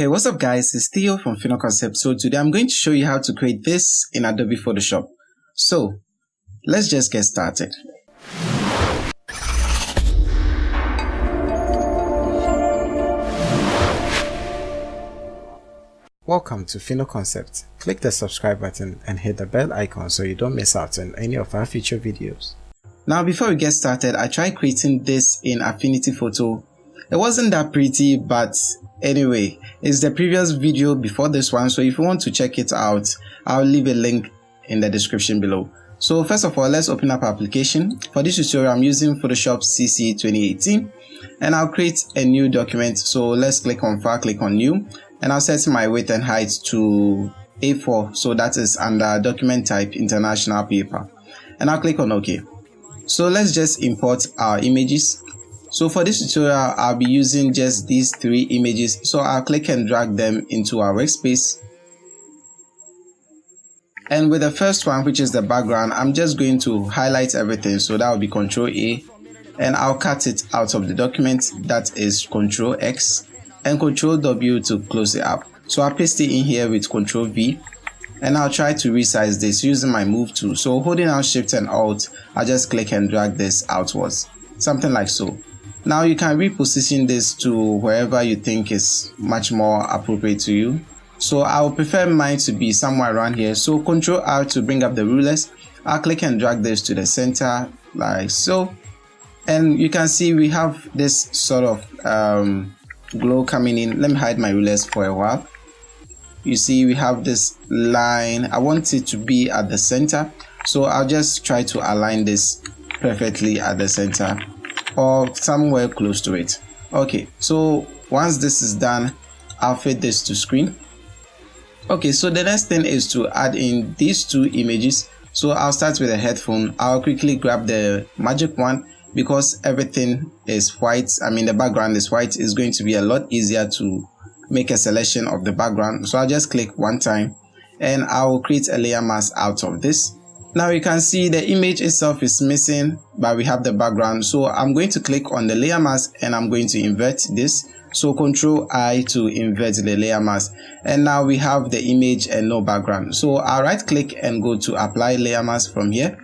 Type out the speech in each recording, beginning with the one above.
Hey, what's up guys, it's Theo from Affinity Photo. So today I'm going to show you how to create this in Adobe Photoshop. So let's just get started. Welcome to Affinity. Click the subscribe button and hit the bell icon so you don't miss out on any of our future videos. Now before we get started, I tried creating this in Affinity Photo. It wasn't that pretty, but anyway, it's the previous video before this one, so if you want to check it out, I'll leave a link in the description below. So first of all, let's open up our application. For this tutorial, I'm using Photoshop CC 2018 and I'll create a new document. So let's click on File, click on New, and I'll set my width and height to A4, so that is under document type international paper, and I'll click on OK. So let's just import our images. So for this tutorial, I'll be using just these three images. So I'll click and drag them into our workspace. And with the first one, which is the background, I'm just going to highlight everything. So that will be Ctrl A, and I'll cut it out of the document. That is Ctrl X and Ctrl W to close it up. So I'll paste it in here with Ctrl V, and I'll try to resize this using my move tool. So holding down Shift and Alt, I'll just click and drag this outwards, something like so. Now you can reposition this to wherever you think is much more appropriate to you. So I would prefer mine to be somewhere around here. So Ctrl R to bring up the rulers. I'll click and drag this to the center like so. And you can see we have this sort of glow coming in. Let me hide my rulers for a while. You see we have this line. I want it to be at the center. So I'll just try to align this perfectly at the center, or somewhere close to it. Okay, so once this is done, I'll fit this to screen. Okay, so the next thing is to add in these two images. So I'll start with a headphone. I'll quickly grab the magic wand because everything is white. I mean, the background is white. It's going to be a lot easier to make a selection of the background. So I'll just click one time and I'll create a layer mask out of this. Now you can see the image itself is missing, but we have the background. So I'm going to click on the layer mask and I'm going to invert this. So Ctrl I to invert the layer mask. And now we have the image and no background. So I'll right click and go to apply layer mask from here.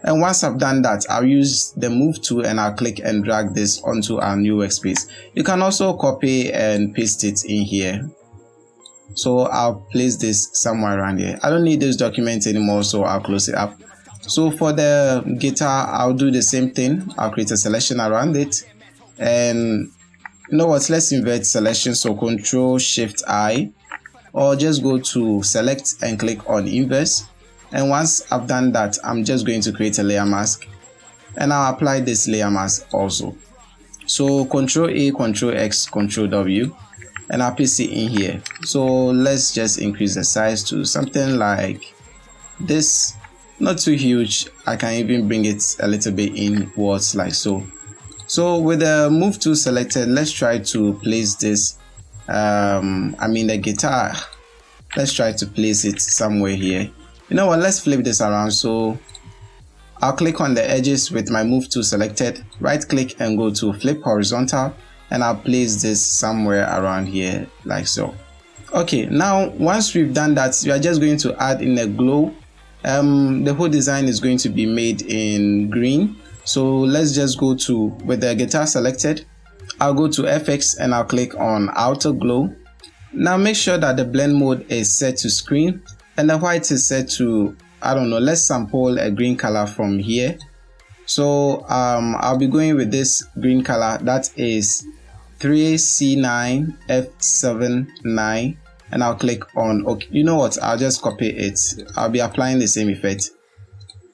And once I've done that, I'll use the move tool and I'll click and drag this onto our new workspace. You can also copy and paste it in here. So I'll place this somewhere around here. I don't need this document anymore, so I'll close it up. So for the guitar, I'll do the same thing. I'll create a selection around it. And you know what, let's invert selection. So Ctrl Shift I, or just go to select and click on inverse. And once I've done that, I'm just going to create a layer mask. And I'll apply this layer mask also. So Ctrl A, Ctrl X, Ctrl W. And I'll paste it in here. So let's just increase the size to something like this, not too huge. I can even bring it a little bit inwards like so. So with the move tool selected, let's try to place this the guitar, let's try to place it somewhere here. You know what, let's flip this around. So I'll click on the edges with my move tool selected, right click and go to flip horizontal, and I'll place this somewhere around here like so. Okay, now once we've done that, we are just going to add in a glow. The whole design is going to be made in green. So let's just go to, with the guitar selected, I'll go to FX and I'll click on outer glow. Now make sure that the blend mode is set to screen and the white is set to, I don't know, let's sample a green color from here. So I'll be going with this green color, that is 3C9 F79, and I'll click on OK. You know what, I'll just copy it. I'll be applying the same effect.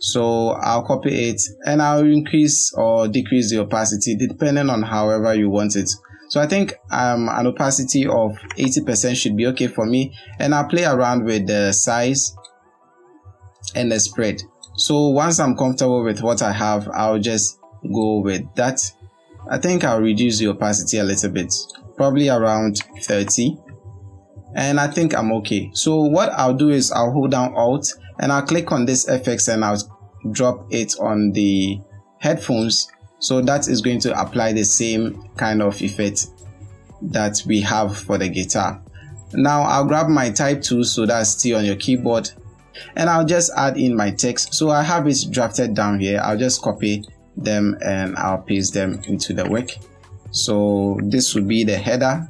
So I'll copy it and I'll increase or decrease the opacity depending on however you want it. So I think an opacity of 80% should be okay for me, and I'll play around with the size and the spread. So once I'm comfortable with what I have, I'll just go with that. I think I'll reduce the opacity a little bit, probably around 30. And I think I'm okay. So what I'll do is I'll hold down Alt and I'll click on this FX and I'll drop it on the headphones. So that is going to apply the same kind of effect that we have for the guitar. Now I'll grab my type tool, so that's T on your keyboard, and I'll just add in my text. So I have it drafted down here. I'll just copy them and I'll paste them into the work. So this would be the header.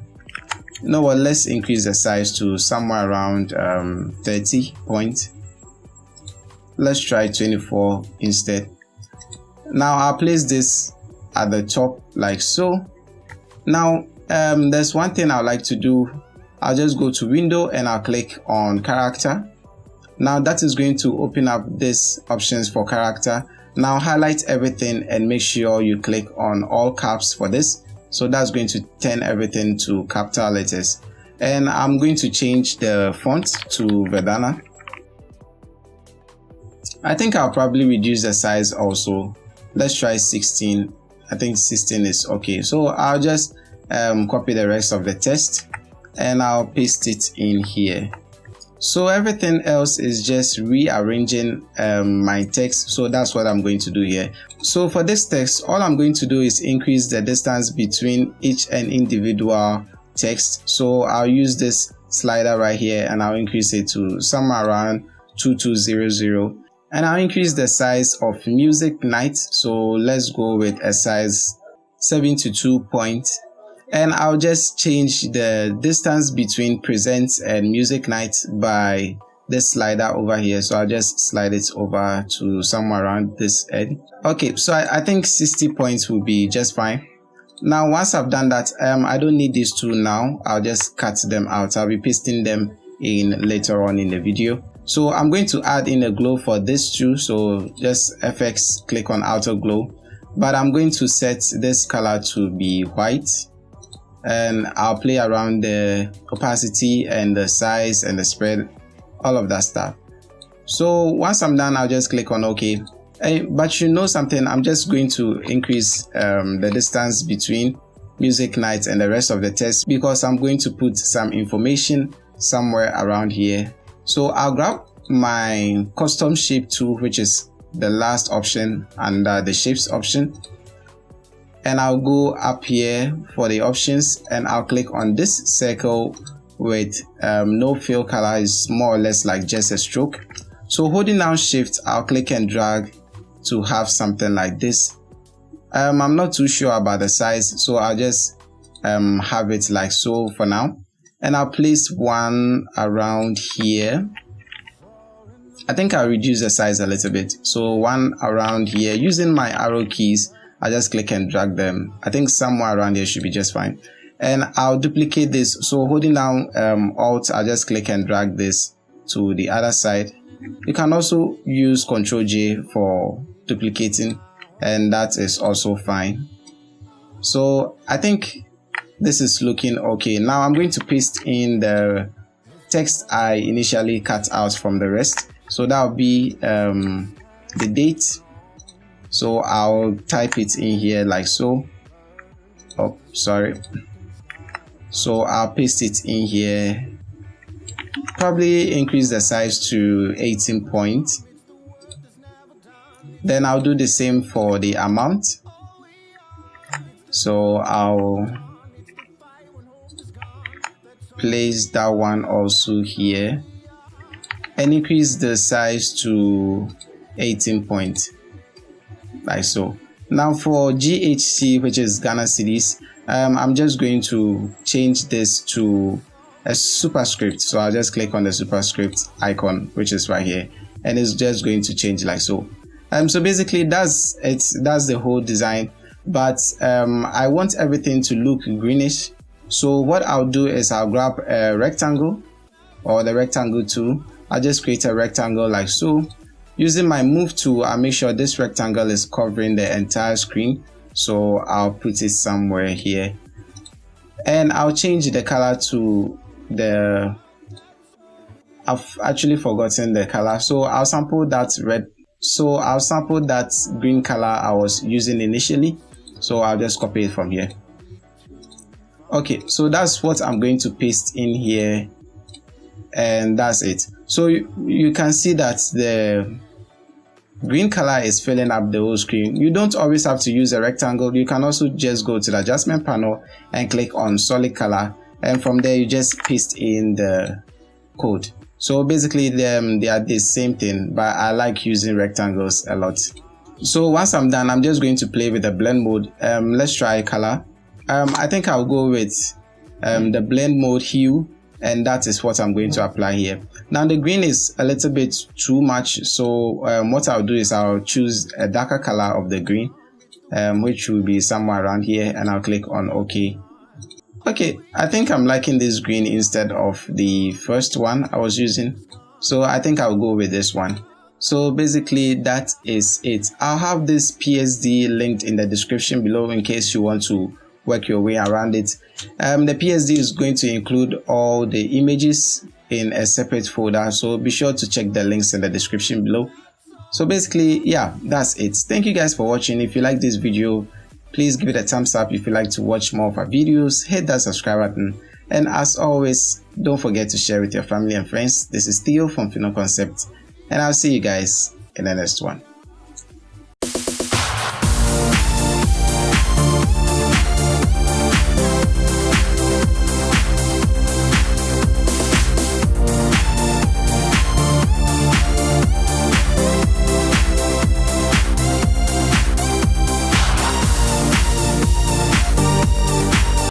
You know what, let's increase the size to somewhere around 30 points. Let's try 24 instead. Now I'll place this at the top like so. Now there's one thing I'd like to do. I'll just go to window and I'll click on character. Now that is going to open up these options for character. Now highlight everything and make sure you click on all caps for this. So that's going to turn everything to capital letters. And I'm going to change the font to Verdana. I think I'll probably reduce the size also. Let's try 16. I think 16 is okay. So I'll just copy the rest of the text and I'll paste it in here. So everything else is just rearranging my text. So that's what I'm going to do here. So for this text, all I'm going to do is increase the distance between each and individual text. So I'll use this slider right here and I'll increase it to somewhere around 2200. And I'll increase the size of music night. So let's go with a size 72 points. And I'll just change the distance between present and music night by this slider over here. So I'll just slide it over to somewhere around this end. Okay, so I think 60 points will be just fine. Now once I've done that, I don't need these two now. I'll just cut them out. I'll be pasting them in later on in the video. So I'm going to add in a glow for this too. So just FX, click on outer glow. But I'm going to set this color to be white. And I'll play around the opacity and the size and the spread, all of that stuff. So once I'm done, I'll just click on OK. But you know something, I'm just going to increase the distance between music night and the rest of the text because I'm going to put some information somewhere around here. So I'll grab my custom shape tool, which is the last option under the shapes option. And I'll go up here for the options and I'll click on this circle with no fill color. Is more or less like just a stroke. So holding down shift, I'll click and drag to have something like this. I'm not too sure about the size, so I'll just have it like so for now. And I'll place one around here. I think I'll reduce the size a little bit. So one around here using my arrow keys. I just click and drag them. I think somewhere around here should be just fine. And I'll duplicate this. So holding down Alt, I'll just click and drag this to the other side. You can also use Ctrl J for duplicating, and that is also fine. So I think this is looking okay. Now I'm going to paste in the text I initially cut out from the rest. So that will be the date. So I'll type it in here like so. Oh, sorry. So I'll paste it in here. Probably increase the size to 18 points. Then I'll do the same for the amount. So I'll place that one also here and increase the size to 18 points. Like so. Now for GHC, which is Ghana cedis, I'm just going to change this to a superscript. So I'll just click on the superscript icon, which is right here, and it's just going to change like so. So basically that's it. That's the whole design. But I want everything to look greenish. So what I'll do is I'll grab a rectangle or the rectangle tool. I'll just create a rectangle like so. Using my move tool, I'll make sure this rectangle is covering the entire screen. So I'll put it somewhere here. And I'll change the color to the... I've actually forgotten the color. So I'll sample that red. So I'll sample that green color I was using initially. So I'll just copy it from here. Okay, so that's what I'm going to paste in here. And that's it. So you can see that the green color is filling up the whole screen. You don't always have to use a rectangle. You can also just go to the adjustment panel and click on solid color and from there you just paste in the code. So basically they are the same thing, but I like using rectangles a lot. So once I'm done, I'm just going to play with the blend mode. Let's try color. I think I'll go with the blend mode hue, and that is what I'm going to apply here. Now the green is a little bit too much, so what I'll do is I'll choose a darker color of the green, which will be somewhere around here, and I'll click on OK. Okay, I think I'm liking this green instead of the first one I was using, so I think I'll go with this one. So basically that is it. I'll have this PSD linked in the description below in case you want to work your way around it. The PSD is going to include all the images in a separate folder, so be sure to check the links in the description below. So basically, yeah, that's it. Thank you guys for watching. If you like this video, please give it a thumbs up. If you like to watch more of our videos, hit that subscribe button, and as always, don't forget to share with your family and friends. This is Theo from Fino Concept, and I'll see you guys in the next one.